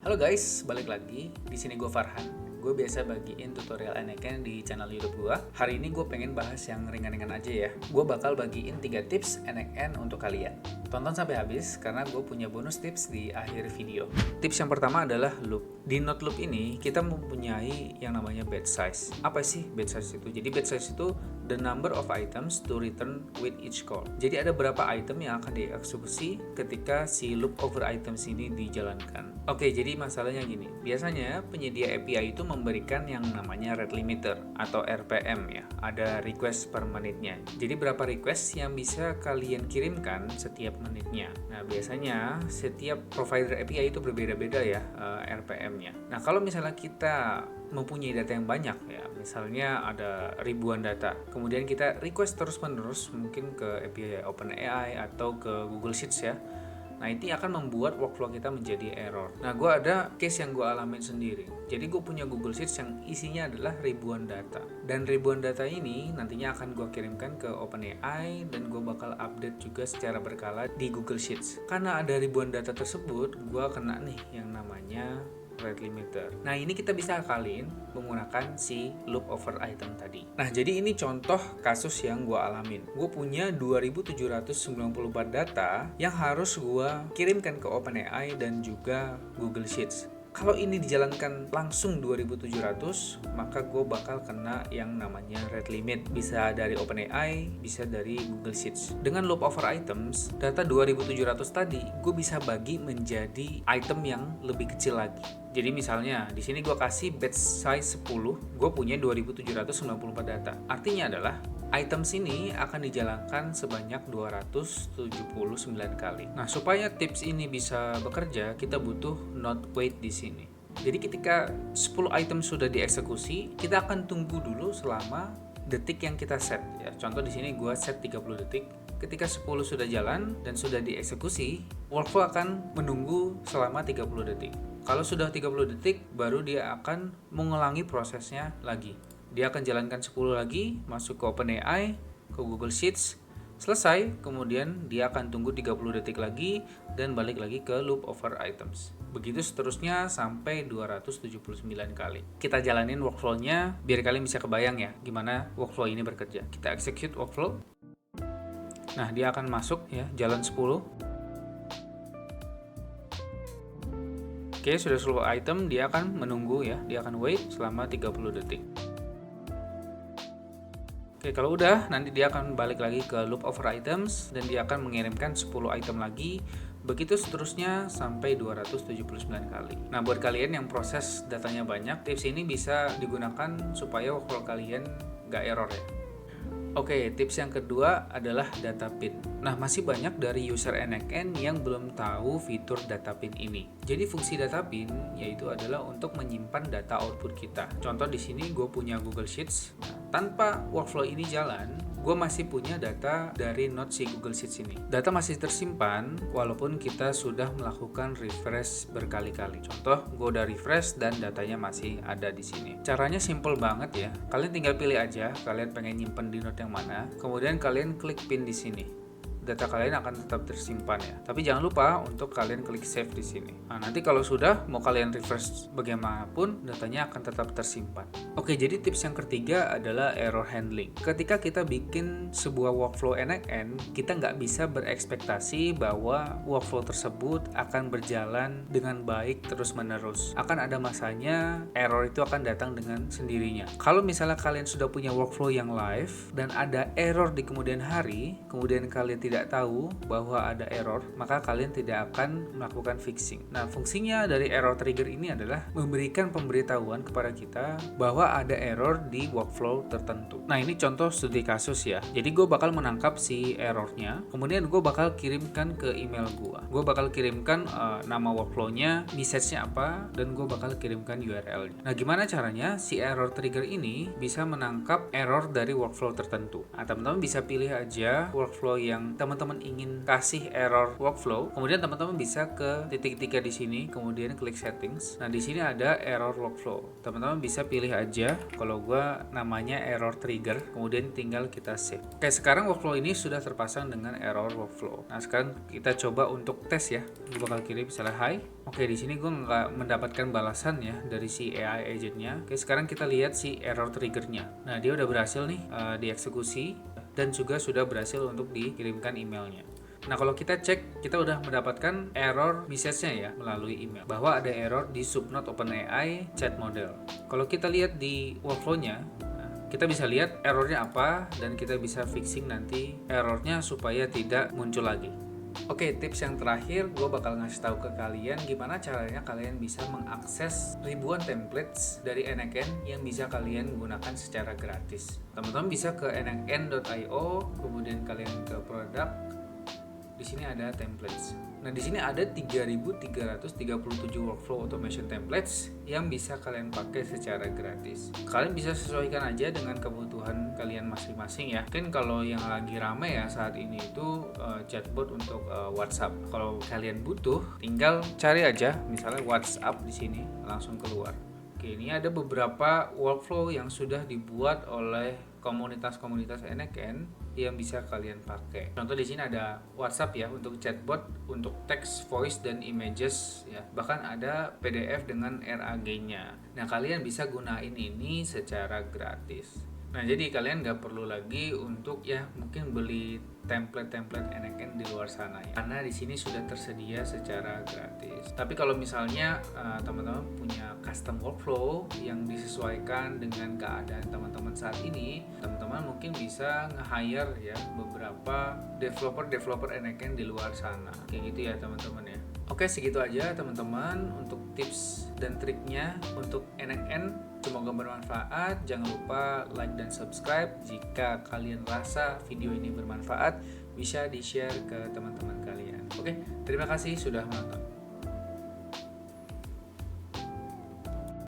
Halo guys, balik lagi. Di sini gue Farhan. Gue biasa bagiin tutorial NXN di channel YouTube gue. Hari ini gue pengen bahas yang ringan-ringan aja ya. Gue bakal bagiin 3 tips NXN untuk kalian. Tonton sampai habis karena gue punya bonus tips di akhir video. Tips yang pertama adalah loop. Di note loop ini kita mempunyai yang namanya batch size. Apa sih batch size itu? Jadi batch size itu the number of items to return with each call. Jadi ada berapa item yang akan dieksekusi ketika si loop over items ini dijalankan. Oke, jadi masalahnya gini. Biasanya penyedia API itu memberikan yang namanya rate limiter atau RPM ya. Ada request per menitnya. Jadi berapa request yang bisa kalian kirimkan setiap menitnya. Nah, biasanya setiap provider API itu berbeda-beda ya RPM-nya. Nah, kalau misalnya kita mempunyai data yang banyak ya, misalnya ada ribuan data, kemudian kita request terus-menerus mungkin ke API OpenAI atau ke Google Sheets ya. Nah, ini akan membuat workflow kita menjadi error. Nah, gue ada case yang gue alamin sendiri. Jadi gue punya Google Sheets yang isinya adalah ribuan data. Dan ribuan data ini nantinya akan gue kirimkan ke OpenAI dan gue bakal update juga secara berkala di Google Sheets. Karena ada ribuan data tersebut, gue kena nih yang namanya rate limiter. Nah, ini kita bisa akalin menggunakan si loop over item tadi. Nah, jadi ini contoh kasus yang gue alamin. Gue punya 2794 data yang harus gue kirimkan ke OpenAI dan juga Google Sheets. Kalau ini dijalankan langsung 2700, maka gue bakal kena yang namanya rate limit. Bisa dari OpenAI, bisa dari Google Sheets. Dengan loop over items, data 2700 tadi gue bisa bagi menjadi item yang lebih kecil lagi. Jadi misalnya di sini gue kasih batch size 10, gue punya 2794 data. Artinya adalah items ini akan dijalankan sebanyak 279 kali. Nah, supaya tips ini bisa bekerja, kita butuh not wait di sini. Jadi ketika 10 item sudah dieksekusi, kita akan tunggu dulu selama detik yang kita set ya. Contoh di sini gue set 30 detik. Ketika 10 sudah jalan dan sudah dieksekusi, workflow akan menunggu selama 30 detik. Kalau sudah 30 detik, baru dia akan mengulangi prosesnya lagi. Dia akan jalankan 10 lagi, masuk ke OpenAI, ke Google Sheets, selesai, kemudian dia akan tunggu 30 detik lagi, dan balik lagi ke loop over items. Begitu seterusnya sampai 279 kali. Kita jalanin workflow-nya, biar kalian bisa kebayang ya, gimana workflow ini bekerja. Kita execute workflow. Nah, dia akan masuk ya, jalan 10. Oke, sudah 10 item, dia akan menunggu ya, dia akan wait selama 30 detik. Oke, kalau udah, nanti dia akan balik lagi ke loop over items dan dia akan mengirimkan 10 item lagi, begitu seterusnya sampai 279 kali. Nah, buat kalian yang proses datanya banyak, tips ini bisa digunakan supaya workflow kalian nggak error ya. Oke, tips yang kedua adalah data pin. Nah, masih banyak dari user NXN yang belum tahu fitur data pin ini. Jadi fungsi data pin yaitu adalah untuk menyimpan data output kita. Contoh di sini gue punya Google Sheets. Nah, tanpa workflow ini jalan, gue masih punya data dari node si Google Sheets ini. Data masih tersimpan walaupun kita sudah melakukan refresh berkali-kali. Contoh, gue udah refresh dan datanya masih ada di sini. Caranya simple banget ya. Kalian tinggal pilih aja kalian pengen nyimpen di node yang mana, kemudian kalian klik pin di sini. Data kalian akan tetap tersimpan ya. Tapi jangan lupa untuk kalian klik save di sini. Nah, nanti kalau sudah mau kalian refresh bagaimanapun, datanya akan tetap tersimpan. Oke, jadi tips yang ketiga adalah error handling. Ketika kita bikin sebuah workflow NXN, kita nggak bisa berekspektasi bahwa workflow tersebut akan berjalan dengan baik terus-menerus. Akan ada masanya error itu akan datang dengan sendirinya. Kalau misalnya kalian sudah punya workflow yang live dan ada error di kemudian hari, kemudian kalian tidak tahu bahwa ada error, maka kalian tidak akan melakukan fixing. Nah, fungsinya dari error trigger ini adalah memberikan pemberitahuan kepada kita bahwa ada error di workflow tertentu. Nah, ini contoh studi kasus ya. Jadi gue bakal menangkap si errornya, kemudian gue bakal kirimkan ke email gue. Gue bakal kirimkan nama workflownya, message-nya apa, dan gue bakal kirimkan URL-nya. Nah, gimana caranya si error trigger ini bisa menangkap error dari workflow tertentu? Nah, teman-teman bisa pilih aja workflow yang teman-teman ingin kasih error workflow, kemudian teman-teman bisa ke titik 3 di sini, kemudian klik settings. Nah, di sini ada error workflow. Teman-teman bisa pilih aja. Kalau gua namanya error trigger, kemudian tinggal kita save. Oke, sekarang workflow ini sudah terpasang dengan error workflow. Nah, sekarang kita coba untuk tes ya. Gue bakal kirim misalnya hi. Oke, di sini gue nggak mendapatkan balasan ya dari si AI agentnya. Oke, sekarang kita lihat si error triggernya. Nah, dia udah berhasil nih dieksekusi dan juga sudah berhasil untuk dikirimkan emailnya. Nah, kalau kita cek, kita udah mendapatkan error message-nya ya melalui email bahwa ada error di subnode OpenAI chat model. Kalau kita lihat di workflow-nya, kita bisa lihat errornya apa dan kita bisa fixing nanti errornya supaya tidak muncul lagi. Oke, tips yang terakhir gue bakal ngasih tahu ke kalian gimana caranya kalian bisa mengakses ribuan templates dari NXN yang bisa kalian gunakan secara gratis. Teman-teman bisa ke nxn.io, kemudian kalian ke produk. Di sini ada templates. Nah, di sini ada 3.337 workflow automation templates yang bisa kalian pakai secara gratis. Kalian bisa sesuaikan aja dengan kebutuhan kalian masing-masing ya. Mungkin kalau yang lagi rame ya saat ini itu chatbot untuk WhatsApp. Kalau kalian butuh, tinggal cari aja misalnya WhatsApp di sini langsung keluar. Oke, ini ada beberapa workflow yang sudah dibuat oleh komunitas-komunitas NXN yang bisa kalian pakai. Contoh di sini ada WhatsApp ya untuk chatbot, untuk text, voice dan images ya. Bahkan ada PDF dengan RAG-nya. Nah, kalian bisa gunain ini secara gratis. Nah, jadi kalian nggak perlu lagi untuk ya mungkin beli template-template NXN di luar sana ya, karena di sini sudah tersedia secara gratis. Tapi kalau misalnya teman-teman punya custom workflow yang disesuaikan dengan keadaan teman-teman saat ini, teman-teman mungkin bisa nge-hire ya beberapa developer NXN di luar sana. Kayak gitu ya teman-teman ya. Oke, segitu aja teman-teman untuk tips dan triknya untuk NXN. Semoga bermanfaat. Jangan lupa like dan subscribe. Jika kalian rasa video ini bermanfaat, bisa di-share ke teman-teman kalian. Oke, terima kasih sudah menonton.